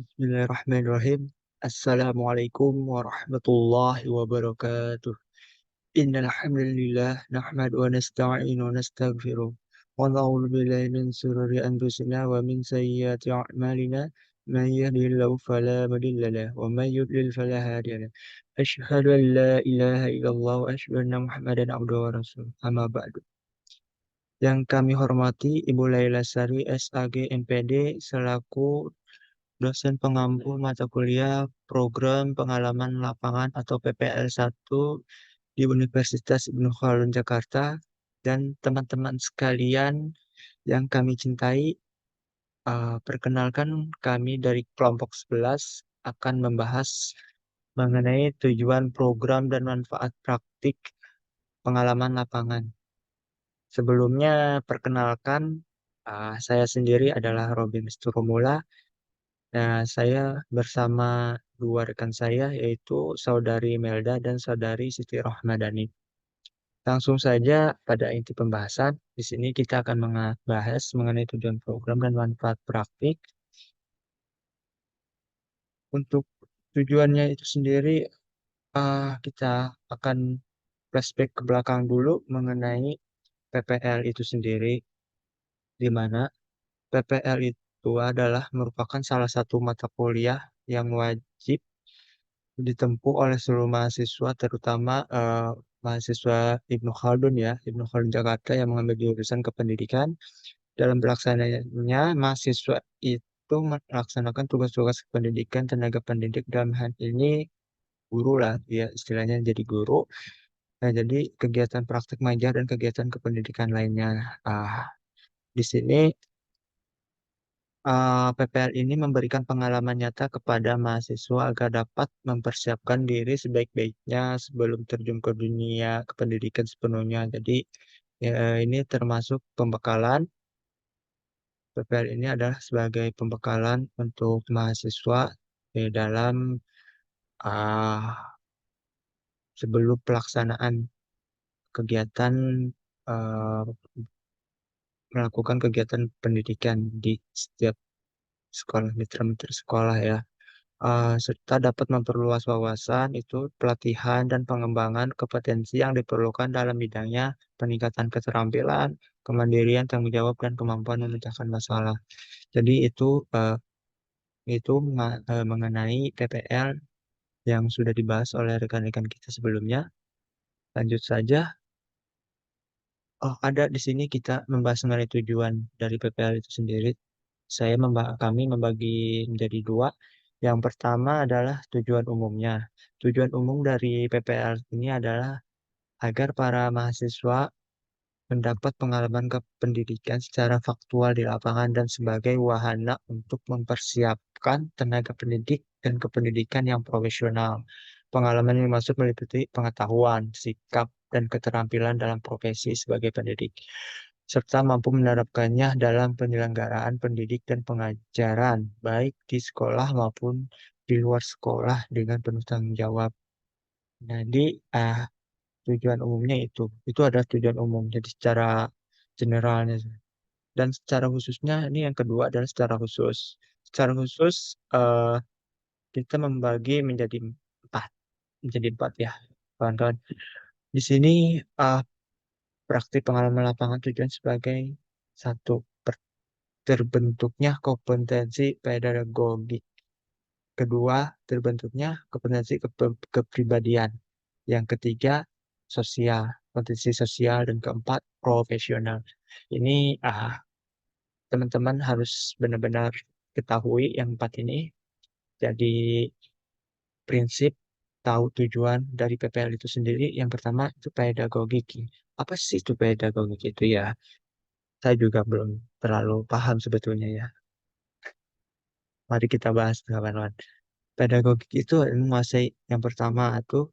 Bismillahirrahmanirrahim. Assalamualaikum warahmatullahi wabarakatuh. Innal hamdalillah nahmadu wa nasta'inu wa nastaghfiruh wa na'udzu billahi min shururi anfusina wa min sayyiati a'malina. Man yahdihillahu fala mudilla lahu wa man yudlil fala hadiya lahu. Asyhadu an la ilaha illallah wa asyhadu anna Muhammadan abduhu wa rasuluh. Amma ba'du. Yang kami hormati Ibu Laila Sari SAG MPD selaku dosen pengampu mata kuliah program pengalaman lapangan atau PPL 1 di Universitas Ibnu Khaldun Jakarta, dan teman-teman sekalian yang kami cintai, perkenalkan kami dari kelompok 11 akan membahas mengenai tujuan program dan manfaat praktik pengalaman lapangan. Sebelumnya perkenalkan, saya sendiri adalah Robin Sturomula. Nah, saya bersama dua rekan saya, yaitu Saudari Melda dan Saudari Siti Rohmadani. Langsung saja pada inti pembahasan. Di sini kita akan membahas mengenai tujuan program dan manfaat praktik. Untuk tujuannya itu sendiri, kita akan flashback ke belakang dulu mengenai PPL itu sendiri, di mana PPL itu adalah merupakan salah satu mata kuliah yang wajib ditempuh oleh seluruh mahasiswa, terutama mahasiswa Ibnu Khaldun ya, Ibnu Khaldun Jakarta yang mengambil jurusan kependidikan. Dalam pelaksananya, mahasiswa itu melaksanakan tugas-tugas pendidikan tenaga pendidik, dalam hal ini guru lah, ya istilahnya jadi guru. Nah, jadi kegiatan praktik mengajar dan kegiatan kependidikan lainnya. Di sini PPL ini memberikan pengalaman nyata kepada mahasiswa agar dapat mempersiapkan diri sebaik-baiknya sebelum terjun ke dunia kependidikan sepenuhnya. Jadi, ya, ini termasuk pembekalan. PPL ini adalah sebagai pembekalan untuk mahasiswa di dalam ah, sebelum pelaksanaan kegiatan, ah, melakukan kegiatan pendidikan di setiap sekolah, mitra-mitra sekolah ya. Serta dapat memperluas wawasan, itu pelatihan dan pengembangan kompetensi yang diperlukan dalam bidangnya, peningkatan keterampilan, kemandirian, tanggung jawab, dan kemampuan memecahkan masalah. Jadi itu mengenai PPL yang sudah dibahas oleh rekan-rekan kita sebelumnya. Lanjut saja. Oh, ada di sini kita membahas mengenai tujuan dari PPL itu sendiri. Kami membagi menjadi dua. Yang pertama adalah tujuan umumnya. Tujuan umum dari PPL ini adalah agar para mahasiswa mendapat pengalaman kependidikan secara faktual di lapangan dan sebagai wahana untuk mempersiapkan tenaga pendidik dan kependidikan yang profesional. Pengalaman yang dimaksud meliputi pengetahuan, sikap, dan keterampilan dalam profesi sebagai pendidik, serta mampu menerapkannya dalam penyelenggaraan pendidik dan pengajaran, baik di sekolah maupun di luar sekolah dengan penuh tanggung jawab. Jadi, tujuan umumnya itu adalah tujuan umum. Jadi secara generalnya, dan secara khususnya ini yang kedua adalah secara khusus. Secara khusus, eh, kita membagi empat, menjadi empat ya, kawan-kawan. Di sini eh, praktik pengalaman lapangan tujuan sebagai satu, terbentuknya kompetensi pedagogik. Kedua, terbentuknya kompetensi kepribadian. Yang ketiga, sosial, kompetensi sosial, dan keempat, profesional. Ini teman-teman harus benar-benar ketahui yang empat ini. Jadi prinsip tahu tujuan dari PPL itu sendiri. Yang pertama itu pedagogik. Apa sih itu pedagogik itu ya? Saya juga belum terlalu paham sebetulnya ya. Mari kita bahas kawan-kawan. Pedagogik itu menguasai, yang pertama itu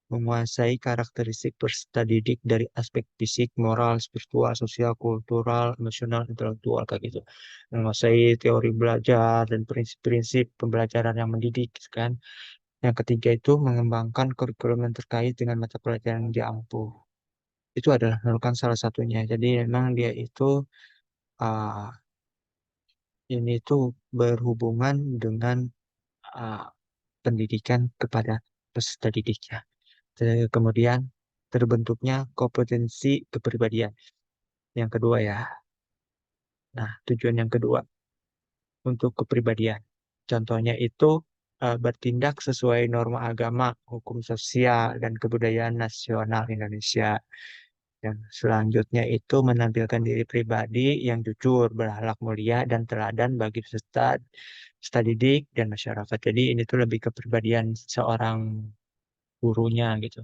menguasai karakteristik peserta didik dari aspek fisik, moral, spiritual, sosial, kultural, emosional, intelektual kayak gitu. Menguasai teori belajar dan prinsip-prinsip pembelajaran yang mendidik kan. Yang ketiga itu mengembangkan kurikulum yang terkait dengan mata pelajaran yang diampu. Itu adalah merupakan salah satunya. Jadi memang dia itu ah, ini tuh berhubungan dengan uh, pendidikan kepada peserta didiknya. Kemudian terbentuknya kompetensi kepribadian. Yang kedua ya. Nah, tujuan yang kedua untuk kepribadian. Contohnya itu bertindak sesuai norma agama, hukum sosial, dan kebudayaan nasional Indonesia. Dan selanjutnya itu menampilkan diri pribadi yang jujur, berakhlak mulia, dan teladan bagi peserta didik dan masyarakat. Jadi ini tuh lebih kepribadian seorang gurunya gitu.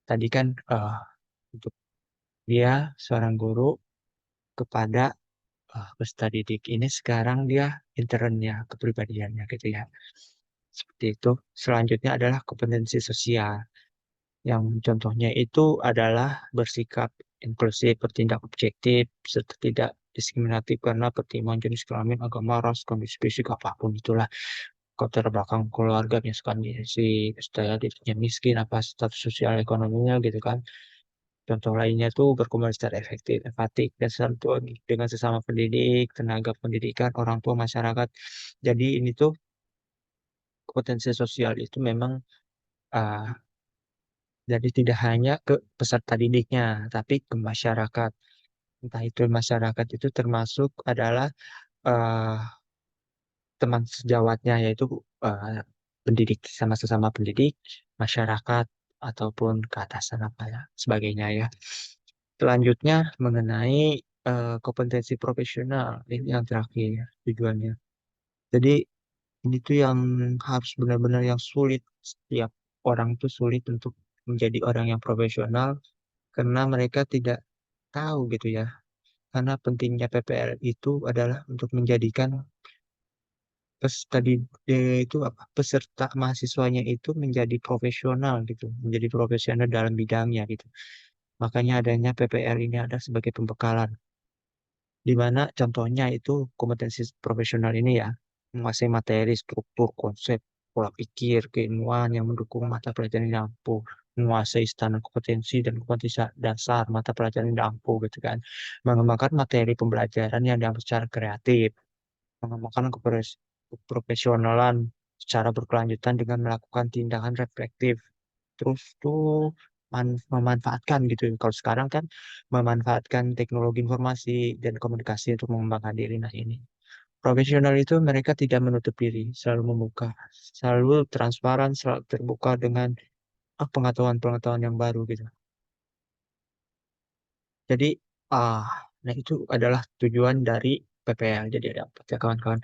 Tadi kan untuk dia seorang guru kepada peserta didik ini sekarang dia internnya kepribadiannya gitu ya. Seperti itu. Selanjutnya adalah kompetensi sosial. Yang contohnya itu adalah bersikap inklusif, bertindak objektif, serta tidak diskriminatif karena pertimbangan jenis kelamin, agama, ras, kondisi fisik, apapun itulah. Latar belakang keluarga, misalkan si saya dirinya miskin, apa status sosial ekonominya gitu kan. Contoh lainnya tuh berkomunikasi secara efektif, empatik, dan santun dengan sesama pendidik, tenaga pendidikan, orang tua, masyarakat. Jadi ini tuh kompetensi sosial itu memang uh, jadi tidak hanya ke peserta didiknya, tapi ke masyarakat. Entah itu masyarakat itu termasuk adalah uh, teman sejawatnya, yaitu uh, pendidik sama sesama pendidik, masyarakat, ataupun ke atasan apa ya, sebagainya ya. Selanjutnya mengenai kompetensi profesional, ini yang terakhir tujuannya. Jadi ini tuh yang harus benar-benar yang sulit. Setiap orang tuh sulit untuk menjadi orang yang profesional karena mereka tidak tahu gitu ya. Karena pentingnya PPL itu adalah untuk menjadikan peserta itu apa peserta mahasiswanya itu menjadi profesional gitu, menjadi profesional dalam bidangnya gitu. Makanya adanya PPL ini ada sebagai pembekalan, di mana contohnya itu kompetensi profesional ini ya, menguasai materi, struktur, konsep, pola pikir, keilmuan yang mendukung mata pelajaran yang ampuh, menguasai standar kompetensi dan kompetensi dasar mata pelajaran yang ampuh gitu kan, mengembangkan materi pembelajaran yang diambil secara kreatif, mengembangkan keprofesionalan secara berkelanjutan dengan melakukan tindakan reflektif. Terus tuh memanfaatkan gitu. Kalau sekarang kan memanfaatkan teknologi informasi dan komunikasi untuk mengembangkan diri. Nah ini. Profesional itu mereka tidak menutup diri, selalu membuka, selalu transparan, selalu terbuka dengan pengetahuan-pengetahuan yang baru gitu. Jadi, ah, nah itu adalah tujuan dari PPL. Jadi ada apa ya kawan-kawan?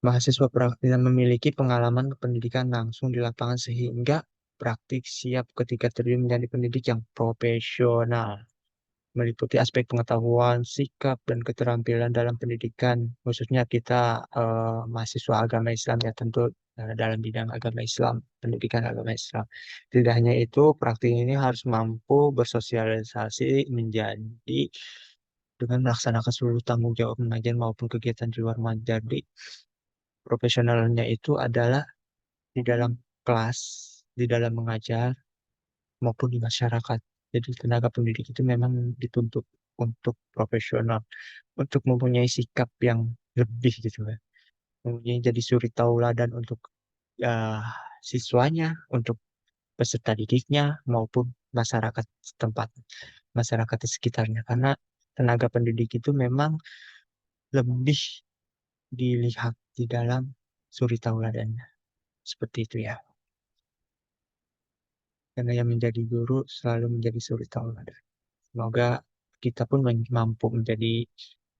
Mahasiswa praktik yang memiliki pengalaman pendidikan langsung di lapangan sehingga praktik siap ketika terjun menjadi pendidik yang profesional, meliputi aspek pengetahuan, sikap, dan keterampilan dalam pendidikan, khususnya kita mahasiswa agama Islam ya tentu dalam bidang agama Islam, pendidikan agama Islam. Tidak hanya itu, praktik ini harus mampu bersosialisasi menjadi dengan melaksanakan seluruh tanggung jawab pengajian maupun kegiatan di luar menjadi profesionalnya itu adalah di dalam kelas, di dalam mengajar, maupun di masyarakat. Jadi tenaga pendidik itu memang dituntut untuk profesional, untuk mempunyai sikap yang lebih gitu ya. Mempunyai jadi suri tauladan untuk ya, siswanya, untuk peserta didiknya, maupun masyarakat setempat, masyarakat di sekitarnya. Karena tenaga pendidik itu memang lebih dilihat di dalam suri tauladannya. Seperti itu ya. Karena yang menjadi guru selalu menjadi suri tauladan. Semoga kita pun mampu menjadi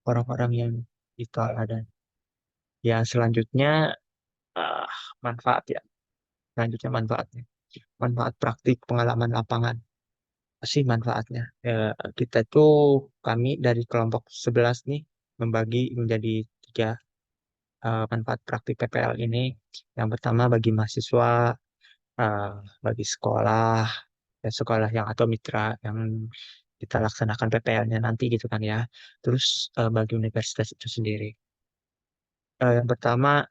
orang-orang yang diteladan. Ya, selanjutnya ah, manfaat ya. Selanjutnya manfaatnya. Manfaat praktik pengalaman lapangan. Apa sih manfaatnya? Kita itu kami dari kelompok 11 nih membagi menjadi tiga manfaat praktik PPL ini. Yang pertama bagi mahasiswa, eh, bagi sekolah, dan sekolah yang atau mitra yang kita laksanakan PPL-nya nanti gitu kan ya. Terus bagi universitas itu sendiri. Yang pertama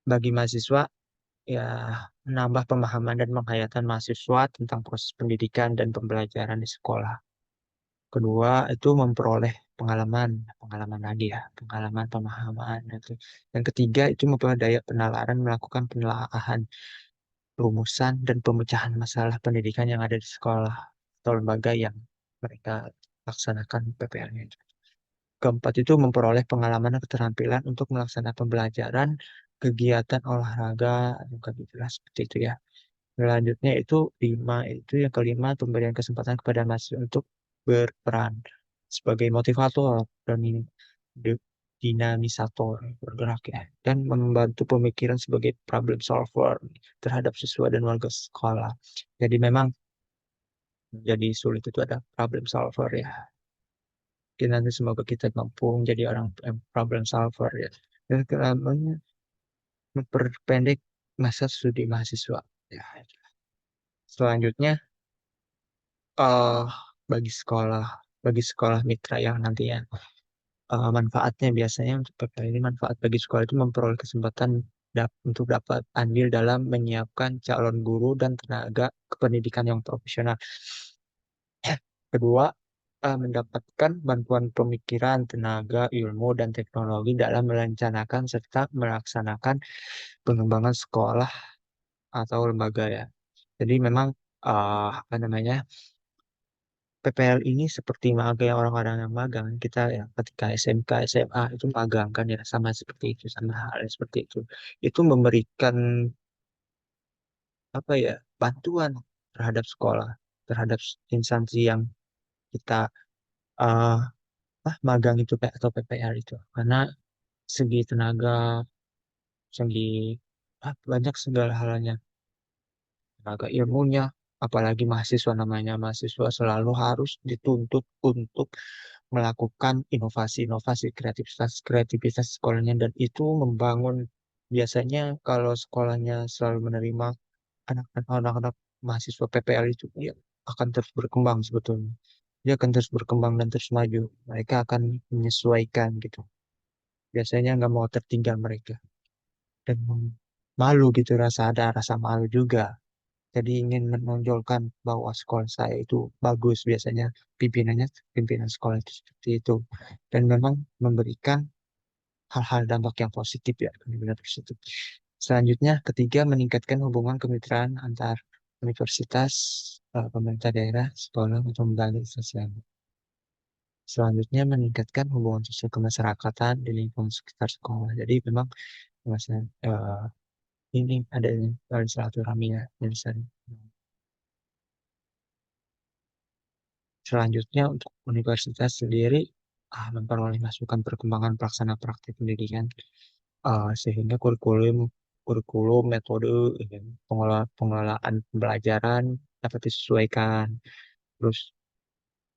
bagi mahasiswa ya menambah pemahaman dan penghayatan mahasiswa tentang proses pendidikan dan pembelajaran di sekolah. Kedua itu memperoleh pengalaman, pengalaman lagi ya, pengalaman pemahaman itu. Yang ketiga itu memperoleh daya penalaran, melakukan penelaahan rumusan dan pemecahan masalah pendidikan yang ada di sekolah atau lembaga yang mereka laksanakan PPL-nya itu. Keempat itu memperoleh pengalaman dan keterampilan untuk melaksanakan pembelajaran, kegiatan olahraga, juga jelas seperti itu ya. Selanjutnya itu lima, itu yang kelima pemberian kesempatan kepada mahasiswa untuk berperan sebagai motivator dan dinamisator bergerak ya, dan membantu pemikiran sebagai problem solver terhadap siswa dan warga sekolah. Jadi memang jadi sulit itu ada problem solver ya. Kita nanti semoga kita mampu menjadi orang problem solver ya. Dan kelamanya memperpendek masa studi mahasiswa. Ya. Selanjutnya eh bagi sekolah bagi sekolah mitra yang nantinya manfaatnya biasanya untuk PPL ini manfaat bagi sekolah itu memperoleh kesempatan untuk dapat andil dalam menyiapkan calon guru dan tenaga kependidikan yang profesional. Kedua, mendapatkan bantuan pemikiran, tenaga, ilmu, dan teknologi dalam merencanakan serta melaksanakan pengembangan sekolah atau lembaga ya. Jadi memang apa namanya, PPL ini seperti magang orang-orang yang magang. Kita ya ketika SMK, SMA itu magang kan ya, sama seperti itu, sama halnya seperti itu. Itu memberikan apa ya, bantuan terhadap sekolah, terhadap instansi yang kita eh magang itu atau PPL itu. Karena segi tenaga, segi banyak segala halnya, tenaga ilmunya, apalagi mahasiswa namanya mahasiswa selalu harus dituntut untuk melakukan inovasi-inovasi kreativitas sekolahnya, dan itu membangun biasanya kalau sekolahnya selalu menerima anak-anak mahasiswa PPL itu, dia akan terus berkembang sebetulnya. Dia akan terus berkembang dan terus maju. Mereka akan menyesuaikan gitu. Biasanya nggak mau tertinggal mereka. Dan malu gitu, ada rasa malu juga. Jadi ingin menonjolkan bahwa sekolah saya itu bagus, biasanya pimpinannya pimpinan sekolah itu seperti itu, dan memang memberikan hal-hal dampak yang positif ya, benar positif. Selanjutnya ketiga, meningkatkan hubungan kemitraan antar universitas, pemerintah daerah, sekolah atau lembaga sosial. Selanjutnya meningkatkan hubungan sosial kemasyarakatan di lingkungan sekitar sekolah. Jadi memang masalah ini adanya silaturahmi ya, yang sering. Selanjutnya untuk universitas sendiri memperoleh masukan perkembangan pelaksana praktik pendidikan, sehingga kurikulum, metode, pengelolaan pembelajaran dapat disesuaikan. Terus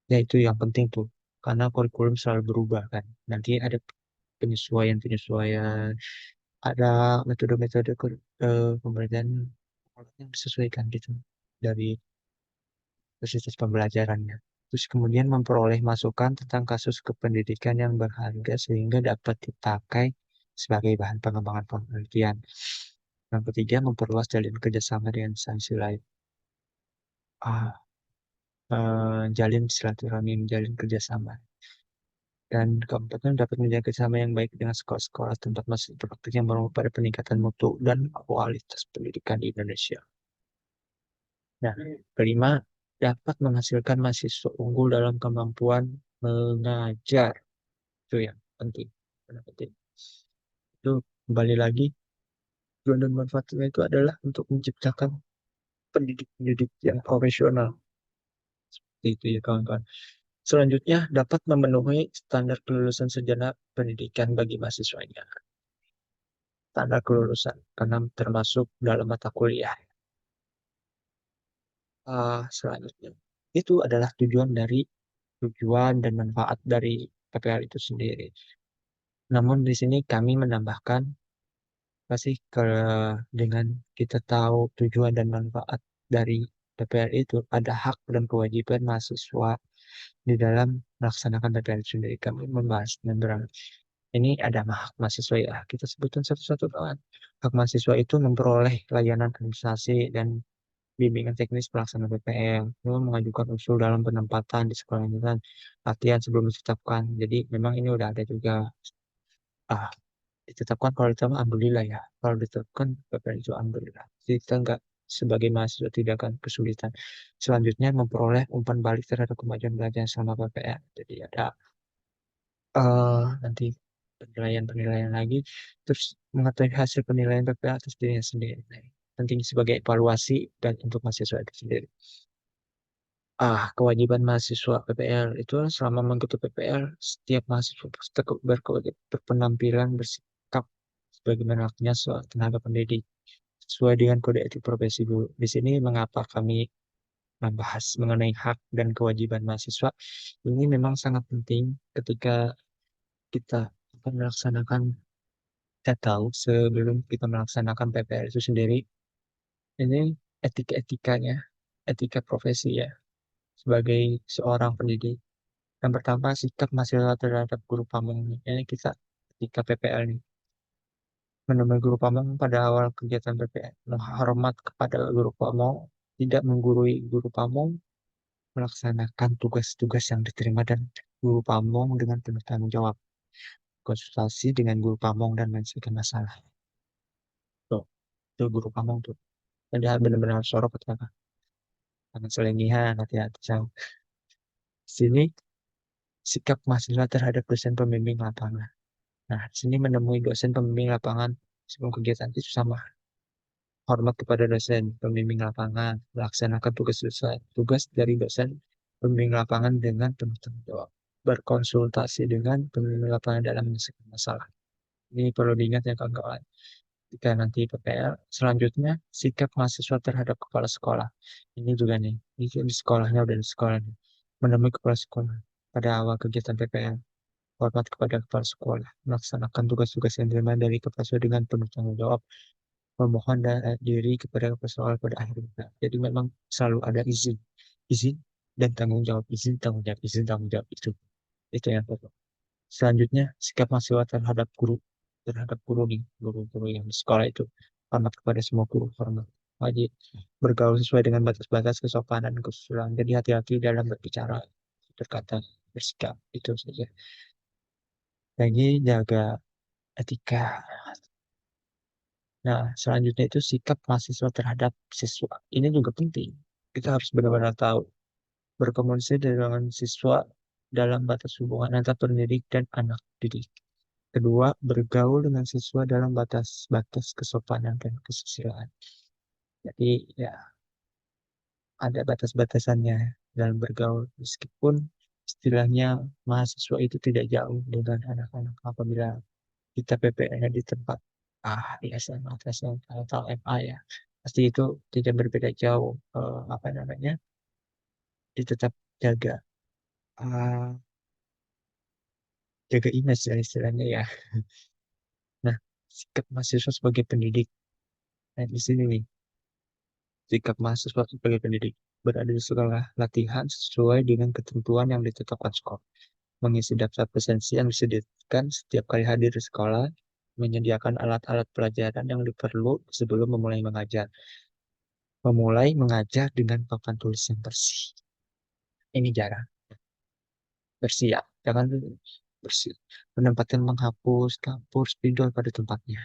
ya itu yang penting tuh, karena kurikulum selalu berubah kan. Nanti ada penyesuaian-penyesuaian, ada metode-metode pembelajaran yang disesuaikan gitu dari proses pembelajarannya. Terus kemudian memperoleh masukan tentang kasus kependidikan yang berharga sehingga dapat dipakai sebagai bahan pengembangan penelitian. Yang ketiga, memperluas jalin kerjasama dengan instansi lain. Jalin silaturahmi, menjalin kerjasama. Dan keempatnya, dapat menjaga kerjasama yang baik dengan sekolah-sekolah tempat masih praktik yang bermanfaat pada peningkatan mutu dan kualitas pendidikan di Indonesia. Nah, kelima, dapat menghasilkan mahasiswa unggul dalam kemampuan mengajar. Itu yang penting. Benar penting. Itu kembali lagi, tujuan dan manfaatnya itu adalah untuk menciptakan pendidik-pendidik yang profesional. Seperti itu ya kawan-kawan. Selanjutnya, dapat memenuhi standar kelulusan sejenak pendidikan bagi mahasiswanya. Standar kelulusan, karena termasuk dalam mata kuliah. Selanjutnya, itu adalah tujuan dan manfaat dari PPL itu sendiri. Namun di sini kami menambahkan pasti dengan kita tahu tujuan dan manfaat dari PPL itu, ada hak dan kewajiban mahasiswa di dalam melaksanakan PPL itu sendiri. Kami membahas dan ini ada hak mahasiswa ya. Kita sebutkan satu-satu kawan. Hak mahasiswa itu memperoleh layanan administrasi dan bimbingan teknis pelaksanaan PPL, lalu mengajukan usul dalam penempatan di sekolah ini kan, latihan sebelum ditetapkan. Jadi memang ini udah ada juga. Ah, ditetapkan kalau ditetapkan alhamdulillah ya. Kalau ditetapkan PPL itu alhamdulillah. Jadi kita nggak sebagai mahasiswa tidak akan kesulitan. Selanjutnya memperoleh umpan balik terhadap kemajuan belajar selama PPL. Jadi ada nanti penilaian-penilaian lagi, terus mengetahui hasil penilaian PPL atas dirinya sendiri. Nah, penting sebagai evaluasi dan untuk mahasiswa itu sendiri. Kewajiban mahasiswa PPL itu selama mengikuti PPL, setiap mahasiswa berpenampilan bersikap sebagaimana haknya soal tenaga pendidik sesuai dengan kode etik profesi Bu. Di sini mengapa kami membahas mengenai hak dan kewajiban mahasiswa ini memang sangat penting ketika kita akan melaksanakan, kita tahu sebelum kita melaksanakan PPL itu sendiri, ini etika-etikanya, etika profesi ya, sebagai seorang pendidik. Yang pertama, sikap mahasiswa terhadap guru pamong. Ini kita ketika PPL nih, menemui guru pamong pada awal kegiatan PPL, menghormat kepada guru pamong, tidak menggurui guru pamong, melaksanakan tugas-tugas yang diterima dan guru pamong dengan penuh tanggung jawab, konsultasi dengan guru pamong dan menyelesaikan masalah. Tuh, itu guru pamong tuh. Dan dia benar-benar harus sorot ketika jangan selengihan, hati-hati. Sini sikap mahasiswa terhadap dosen pembimbing lapangan. Nah, di sini menemui dosen pembimbing lapangan sebelum kegiatan itu sama. Hormat kepada dosen pembimbing lapangan, melaksanakan tugas dari dosen pembimbing lapangan dengan penuh tanggung jawab. Berkonsultasi dengan pembimbing lapangan dalam menyelesaikan masalah. Ini perlu diingat ya kawan-kawan. Jika nanti PPL, selanjutnya sikap mahasiswa terhadap kepala sekolah. Ini juga nih, ini di sekolahnya udah di sekolah nih. Menemui kepala sekolah pada awal kegiatan PPL, hormat kepada kepala sekolah, melaksanakan tugas-tugas yang diterima dari kepala sekolah dengan penuh tanggung jawab, memohon diri kepada kepala sekolah pada akhirnya. Jadi memang selalu ada izin, izin dan tanggung jawab, izin tanggung jawab, izin tanggung jawab itu yang pokok. Selanjutnya sikap mahasiswa terhadap guru nih, guru-guru yang di sekolah itu hormat kepada semua guru, hormat wajib bergaul sesuai dengan batas-batas kesopanan dan kesusilaan. Jadi hati-hati dalam berbicara, berkata, bersikap itu saja. Lagi jaga etika. Nah, selanjutnya itu sikap mahasiswa terhadap siswa. Ini juga penting. Kita harus benar-benar tahu berkomunikasi dengan siswa dalam batas hubungan antar pendidik dan anak didik. Kedua, bergaul dengan siswa dalam batas-batas kesopanan dan kesusilaan. Jadi ya ada batas-batasannya dalam bergaul. Meskipun istilahnya mahasiswa itu tidak jauh dengan anak-anak apabila kita PPL-nya di tempat di SMA atau SMK atau MA ya. Pasti itu tidak berbeda jauh. Apa namanya? Tetap jaga eh, jaga image ya istilahnya ya. Nah, sikap mahasiswa sebagai pendidik. Nah, di sini nih, sikap mahasiswa sebagai pendidik berada di sekolah latihan sesuai dengan ketentuan yang ditetapkan sekolah. Mengisi daftar presensi yang disediakan setiap kali hadir di sekolah, menyediakan alat-alat pelajaran yang diperlu sebelum memulai mengajar. Memulai mengajar dengan papan tulis yang bersih. Ini jarang. Bersih ya. Jangan bersih. Menempatkan menghapus, kapur, spidol pada tempatnya.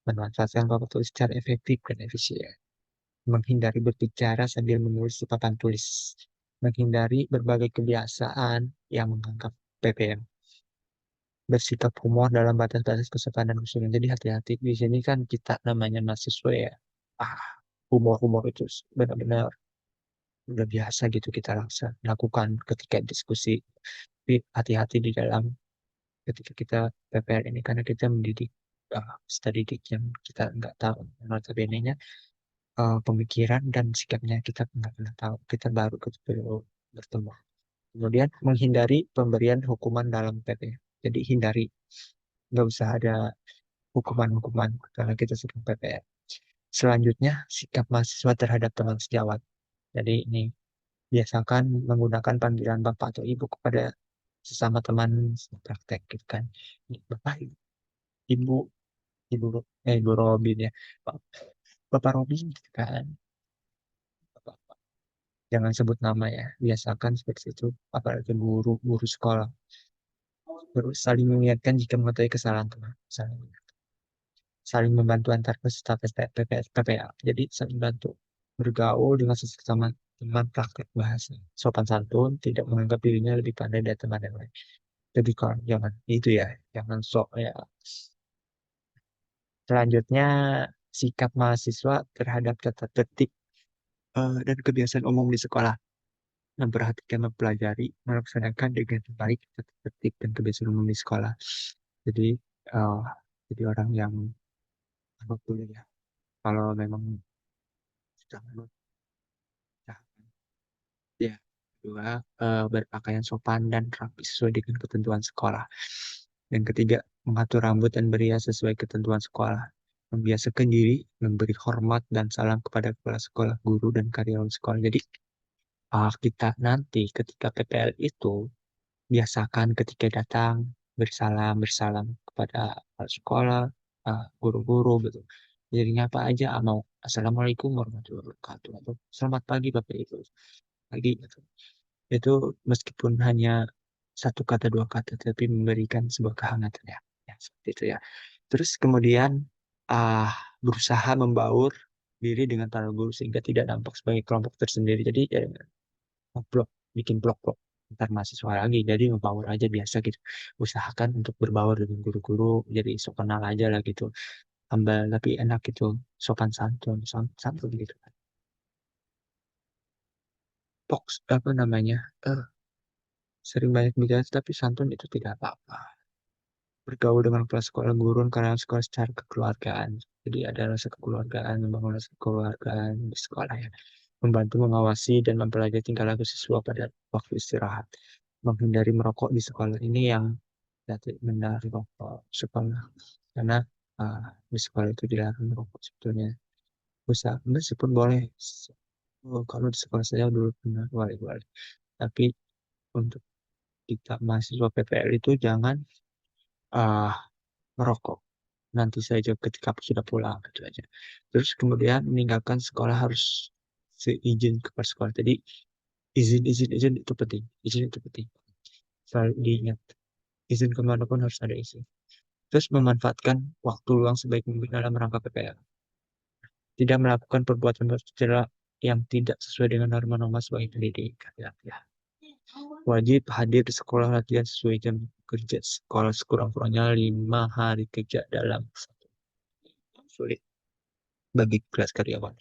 Memanfaatkan papan tulis secara efektif dan efisien. Menghindari berbicara sambil menulis di papan tulis. Menghindari berbagai kebiasaan yang menganggap PPM. Bersikap humor dalam batas-batas kesopanan usulnya. Jadi hati-hati. Di sini kan kita namanya mahasiswa ya. Ah, humor-humor itu benar-benar udah biasa gitu kita lakukan ketika diskusi. Tapi hati-hati di dalam ketika kita PPR ini karena kita mendidik peserta didik yang kita nggak tahu notabene-nya pemikiran dan sikapnya kita nggak pernah tahu. Kita baru bertemu. Kemudian menghindari pemberian hukuman dalam PP. Jadi hindari, nggak usah ada hukuman-hukuman karena kita sedang PPR. Selanjutnya, sikap mahasiswa terhadap teman sejawat. Jadi ini biasakan menggunakan panggilan bapak atau ibu kepada sesama teman praktek gitu kan. Bapak, ibu, ibu, ibu Robin ya, Bapak Robin gitu kan. Jangan sebut nama ya, biasakan seperti itu, apalagi guru sekolah. Saling mengingatkan jika mengetahui kesalahan teman. Saling membantu antar peserta PPA. Jadi saling bantu bergaul dengan sesama teman, praktek bahasa. Sopan santun, tidak menganggap dirinya lebih pandai dari teman yang lain. Lebih kurang, jangan itu ya, jangan sok ya. Selanjutnya, sikap mahasiswa terhadap tata tertib dan kebiasaan umum di sekolah. Memperhatikan, mempelajari, melaksanakan dengan baik tata tertib dan kebiasaan umum di sekolah. Jadi, eh, jadi orang yang apa boleh ya, kalau memang sudah menurut ya. Kedua, berpakaian sopan dan rapi sesuai dengan ketentuan sekolah. Yang ketiga, mengatur rambut dan berias sesuai ketentuan sekolah. Membiasakan diri, memberi hormat dan salam kepada kepala sekolah, guru, dan karyawan sekolah. Jadi, kita nanti ketika PPL itu, biasakan ketika datang, bersalam kepada kepala sekolah, guru-guru, gitu. Jadinya apa aja, mau Assalamualaikum warahmatullahi wabarakatuh, atau selamat pagi Bapak Ibu, pagi, gitu. Itu meskipun hanya satu kata dua kata tapi memberikan sebuah kehangatan ya, ya seperti itu ya. Terus kemudian ah berusaha membaur diri dengan para guru sehingga tidak nampak sebagai kelompok tersendiri. Jadi ya, blok bikin blok-blok antar mahasiswa lagi, jadi membaur aja biasa gitu. Usahakan untuk berbaur dengan guru-guru, jadi sok kenal aja lah gitu, tambah lebih enak gitu, sopan santun santun gitu. Box apa namanya, eh sering banyak bicara tapi santun itu tidak apa-apa. Bergaul dengan kepala sekolah, guru, dan karyawan sekolah secara kekeluargaan. Jadi ada rasa kekeluargaan, membangun rasa kekeluargaan di sekolah ya. Membantu mengawasi dan mempelajari tingkah laku siswa pada waktu istirahat. Menghindari merokok di sekolah ini yang tidak mengenal rokok sekolah. Karena di sekolah itu dilarang merokok sebetulnya. Bisa, meskipun boleh. Kalau di sekolah saya dulu pernah boleh. Tapi untuk kita mahasiswa PPL itu jangan ah merokok nanti saja ketika sudah pulang gitu aja. Terus kemudian meninggalkan sekolah harus seizin kepala sekolah. Jadi izin itu penting. Izin itu penting. Selalu diingat. Izin kemana pun harus ada izin. Terus memanfaatkan waktu luang sebaik mungkin dalam rangka PPL. Tidak melakukan perbuatan bercela yang tidak sesuai dengan norma-norma sebagai pendidikan. Ya, ya. Wajib hadir di sekolah latihan sesuai jam kerja sekolah sekurang-kurangnya 5 hari kerja dalam satu sulit bagi kelas karyawan.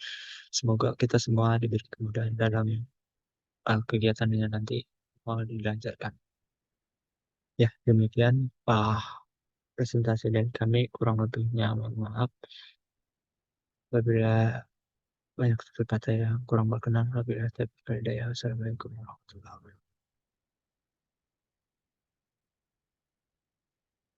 Semoga kita semua diberi kemudahan dalam kegiatan ini nanti mau dilancarkan. Ya, demikian presentasi dari kami kurang lebihnya mohon maaf apabila banyak kata yang kurang berkenan apabila saya berdaya. Assalamualaikum warahmatullahi wabarakatuh.